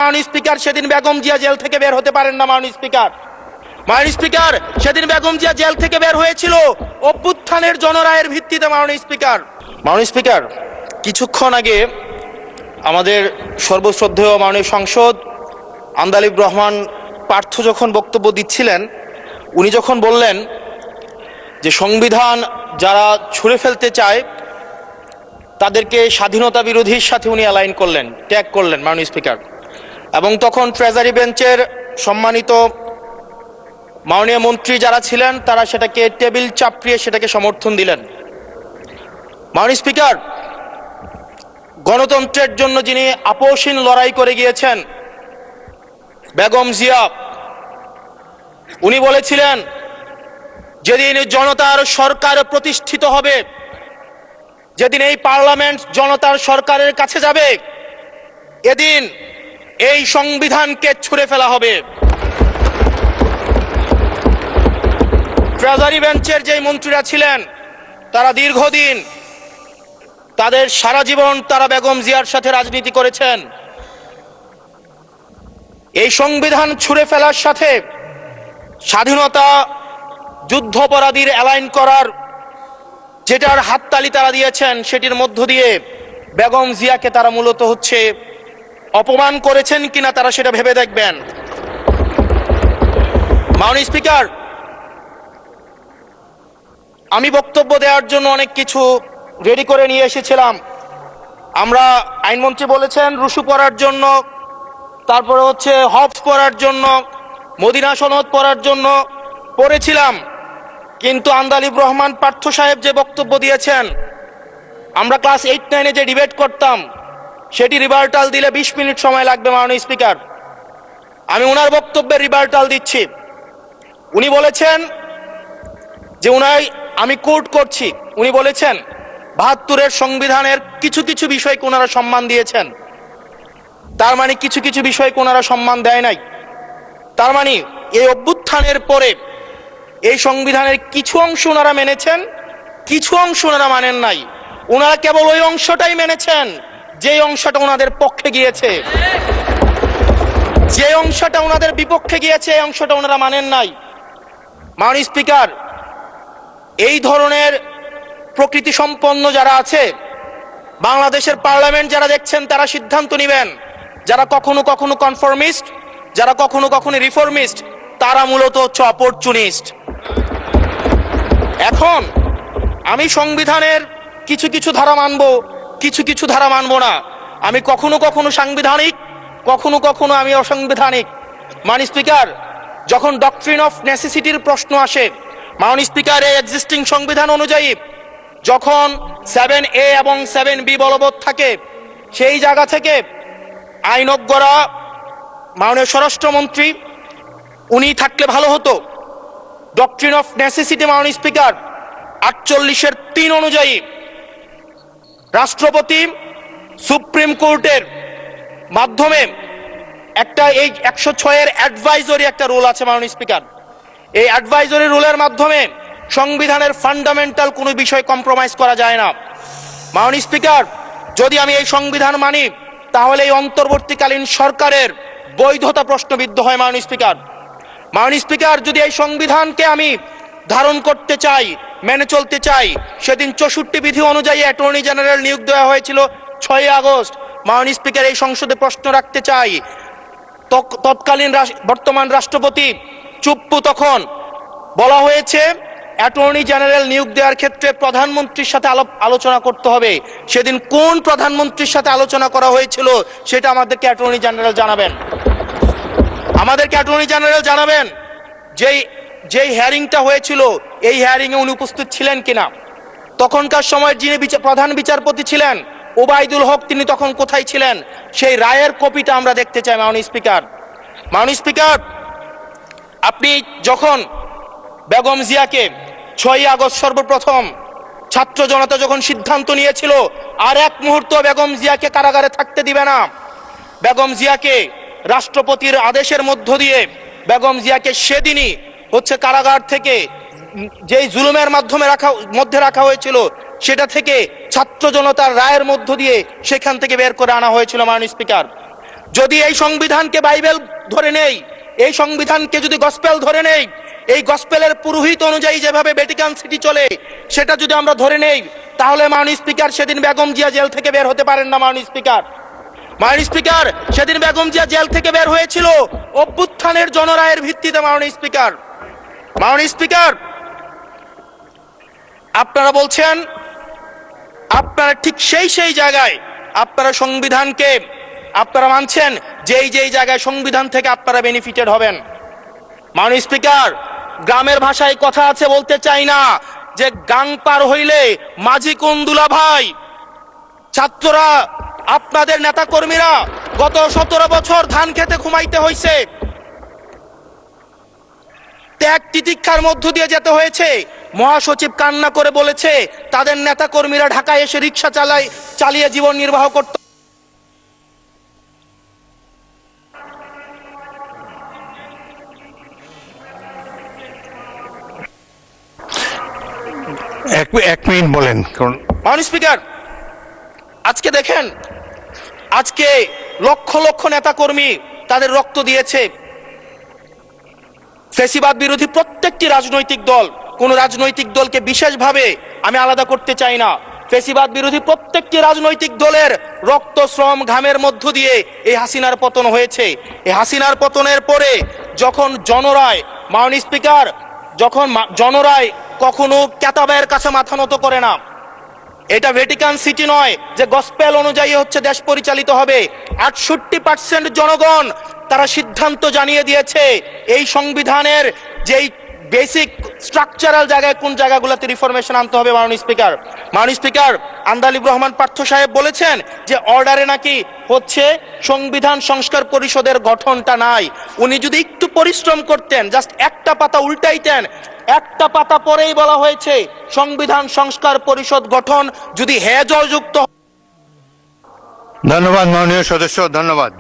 মাননীয় স্পিকার, সেদিন বেগম জিয়া জেল থেকে বের হতে পারেন না। মাননীয় স্পিকার, সেদিন বেগম জিয়া জেল থেকে বের হয়েছিল অভ্যুত্থানের জনরায়ের ভিত্তিতে। মাননীয় স্পিকার, কিছুক্ষণ আগে আমাদের সর্বশ্রদ্ধেয় মাননীয় সংসদ আন্দালিব রহমান পার্থ যখন বক্তব্য দিচ্ছিলেন, উনি যখন বললেন যে সংবিধান যারা ছুঁড়ে ফেলতে চায় তাদেরকে স্বাধীনতা বিরোধীর সাথে উনি অ্যালাইন করলেন, ট্যাগ করলেন মাননীয় স্পিকার। এবং তখন ট্রেজারি বেঞ্চের সম্মানিত মাননীয় মন্ত্রী যারা ছিলেন তারা সেটাকে টেবিল চাপড়িয়ে সেটাকে সমর্থন দিলেন। মাননীয় স্পিকার, গণতন্ত্রের জন্য যিনি আপোষহীন লড়াই করে গিয়েছেন বেগম জিয়া, উনি বলেছিলেন যেদিন জনতার সরকার প্রতিষ্ঠিত হবে, যেদিন এই পার্লামেন্ট জনতার সরকারের কাছে যাবে, এদিন এই সংবিধানকে ছুঁড়ে ফেলা হবে। ট্রেজারি বেঞ্চের যে মন্ত্রীরা ছিলেন তারা দীর্ঘদিন, তাদের সারা জীবন তারা বেগম জিয়ার সাথে রাজনীতি করেছেন। এই সংবিধান ছুঁড়ে ফেলার সাথে স্বাধীনতা যুদ্ধাপরাধীর অ্যালাইন করার যেটার হাততালি তারা দিয়েছেন, সেটির মধ্য দিয়ে বেগম জিয়াকে তারা মূলত অপমান করেছেন কিনা তারা সেটা ভেবে দেখবেন। মাননীয় স্পিকার, আমি বক্তব্য দেওয়ার জন্য অনেক কিছু রেডি করে নিয়ে এসেছিলাম। আমরা আইনমন্ত্রী বলেছেন রুশু পড়ার জন্য, তারপরে হবস পড়ার জন্য, মদিনা সনদ পড়ার জন্য পড়েছিলাম। কিন্তু আন্দালিব রহমান পার্থ সাহেব যে বক্তব্য দিয়েছেন, আমরা ক্লাস 8-9-এ যে ডিবেট করতাম সেটি রিভার্টাল দিলে 20 মিনিট সময় লাগবে। মাননীয় স্পিকার, আমি ওনার বক্তব্যের রিভার্টাল দিচ্ছি। উনি বলেছেন যে আমি কোট করছি, উনি বলেছেন 72-এর সংবিধানের কিছু কিছু বিষয়কে ওনারা সম্মান দিয়েছেন। তার মানে কিছু কিছু বিষয়কে ওনারা সম্মান দেয় নাই। তার মানে এই অভ্যুত্থানের পরে এই সংবিধানের কিছু অংশ ওনারা মেনেছেন, কিছু অংশ ওনারা মানেন নাই। ওনারা কেবল ওই অংশটাই মেনেছেন যে অংশটা ওনাদের পক্ষে গিয়েছে, যে অংশটা ওনাদের বিপক্ষে গিয়েছে এই অংশটা ওনারা মানেন নাই। মাননীয় স্পিকার, এই ধরনের প্রকৃতি সম্পন্ন যারা আছে বাংলাদেশের পার্লামেন্ট যারা দেখছেন তারা সিদ্ধান্ত নেবেন, যারা কখনো কখনো কনফরমিস্ট, যারা কখনো কখনো রিফর্মিস্ট, তারা মূলত অপরচুনিস্ট। এখন আমি সংবিধানের কিছু কিছু ধারা মানব, কিছু কিছু ধারা মানব না। আমি কখনো কখনো সাংবিধানিক, কখনো কখনো আমি অসাংবিধানিক। মাননীয় স্পিকার, যখন ডক্ট্রিন অফ নেসেসিটির প্রশ্ন আসে, মাননীয় স্পিকার, এই এক্সিস্টিং সংবিধান অনুযায়ী যখন 7A এবং 7B বলবৎ থাকে, সেই জায়গা থেকে আইনজ্ঞরা, মাননীয় স্বরাষ্ট্রমন্ত্রী উনি থাকলে ভালো হতো। ডক্ট্রিন অফ নেসেসিটি মাননীয় স্পিকার 48-এর 3 অনুযায়ী রাষ্ট্রপতি সুপ্রিম কোর্টের মাধ্যমে এই 106-এর অ্যাডভাইজরি একটা রুল আছে। মাননীয় স্পিকার, এই অ্যাডভাইজরি রুলের মাধ্যমে সংবিধানের ফান্ডামেন্টাল কোনো বিষয় কম্প্রোমাইজ করা যায় না। মাননীয় স্পিকার, যদি আমি এই সংবিধান মানি তাহলে এই অন্তর্বর্তীকালীন সরকারের বৈধতা প্রশ্নবিদ্ধ হয়। মাননীয় স্পিকার, যদি এই সংবিধানকে আমি ধারণ করতে চাই, মেনে চলতে চাই, সেদিন 64 বিধি অনুযায়ী অ্যাটর্নি জেনারেল নিয়োগ দেওয়া হয়েছিল 6 আগস্ট। মাননীয় স্পিকার, এই সংসদে প্রশ্ন রাখতে চাই, তৎকালীন বর্তমান রাষ্ট্রপতি চুপ্পু, তখন বলা হয়েছে অ্যাটর্নি জেনারেল নিয়োগ দেওয়ার ক্ষেত্রে প্রধানমন্ত্রীর সাথে আলোচনা করতে হবে। সেদিন কোন প্রধানমন্ত্রীর সাথে আলোচনা করা হয়েছিল সেটা আমাদেরকে অ্যাটর্নি জেনারেল জানাবেন। যেই হিয়ারিংটা হয়েছিল এই হিয়ারিংয়ে উনি উপস্থিত ছিলেন কিনা, তখনকার সময় যিনি প্রধান বিচারপতি ছিলেন ওবায়দুল হক, তিনি তখন কোথায় ছিলেন, সেই রায়ের কপিটা আমরা দেখতে চাই। মাননীয় স্পিকার, আপনি যখন বেগম জিয়াকে 6 আগস্ট সর্বপ্রথম ছাত্র জনতা যখন সিদ্ধান্ত নিয়েছিল আর এক মুহূর্ত বেগম জিয়াকে কারাগারে থাকতে দিবে না, বেগম জিয়াকে রাষ্ট্রপতির আদেশের মধ্য দিয়ে বেগম জিয়াকে সেদিনই কারাগার থেকে যেই জুলুমের মধ্যে রাখা হয়েছিল সেটা থেকে ছাত্র জনতার রায়ের মধ্য দিয়ে সেখান থেকে বের করে আনা হয়েছিল। মাননীয় স্পিকার, যদি এই সংবিধানকে বাইবেল ধরে নেই, এই সংবিধানকে যদি গসপেল ধরে নেই, এই গসপেলের পুরোহিত অনুযায়ী যেভাবে ভ্যাটিকান সিটি চলে সেটা যদি আমরা ধরে নেই, তাহলে মাননীয় স্পিকার সেদিন বেগম জিয়া জেল থেকে বের হতে পারেন না। মাননীয় স্পিকার সেদিন বেগম জিয়া জেল থেকে বের হয়েছিল অভ্যুত্থানের জনরায়ের ভিত্তিতে। মাননীয় স্পিকার আপনারা বলছেন, আপনারা ঠিক সেই জায়গায় আপনারা সংবিধানকে আপনারা মানছেন যেই জায়গায় সংবিধান থেকে আপনারা বেনিফিটেড হবেন। মাননীয় স্পিকার, গ্রামের ভাষায় কথা আছে, বলতে চাই না, যে গাং পার হইলে মাঝি কোন দুলা ভাই। ছাত্ররা, আপনাদের নেতা কর্মীরা গত 17 বছর ধান খেতে ঘুমাইতে হয়েছে, ত্যাগ তিতিক্ষার মধ্য দিয়ে যেতে হয়েছে। মহাসচিব কান্না করে বলেছে তাদের নেতা কর্মীরা ঢাকায় এসে রিক্সা চালিয়ে জীবন নির্বাহ করত। এক মিনিট বলেন। মাননীয় স্পিকার, আজকে দেখেন, আজকে লক্ষ লক্ষ নেতা কর্মী তাদের রক্ত দিয়েছে। ফ্যাসিবাদ বিরোধী প্রত্যেকটি রাজনৈতিক দল, কোন রাজনৈতিক দলকে বিশেষভাবে আমি আলাদা করতে চাই না, ফ্যাসিবাদ বিরোধী প্রত্যেকটি রাজনৈতিক দলের রক্ত, শ্রম, ঘামের মধ্য দিয়ে এই হাসিনার পতন হয়েছে। এই হাসিনার পতনের পরে যখন জনরায়, মাননীয় স্পিকার, যখন জনরায় কখনো কেতাবের কাছে মাথা নত করে না। এটা ভ্যাটিকান সিটি নয় যে গসপেল অনুযায়ী হচ্ছে দেশ পরিচালিত হবে। 68% জনগণ তারা সিদ্ধান্ত জানিয়ে দিয়েছে এই সংবিধানের যেই বেসিক স্ট্রাকচারাল জায়গায় কোন জায়গাগুলোতে রিফরমেশন আনতে হবে। মাননীয় স্পিকার আন্দালিব রহমান পার্থ সাহেব বলেছেন যে অর্ডারে নাকি হচ্ছে সংবিধান সংস্কার পরিষদের গঠনটা নাই। উনি যদি একটু পরিশ্রম করতেন, জাস্ট একটা পাতা উল্টাইতেন, একটা পাতা পরেই বলা হয়েছে সংবিধান সংস্কার পরিষদ গঠন যদি জয়যুক্ত। ধন্যবাদ মাননীয় সদস্য, ধন্যবাদ।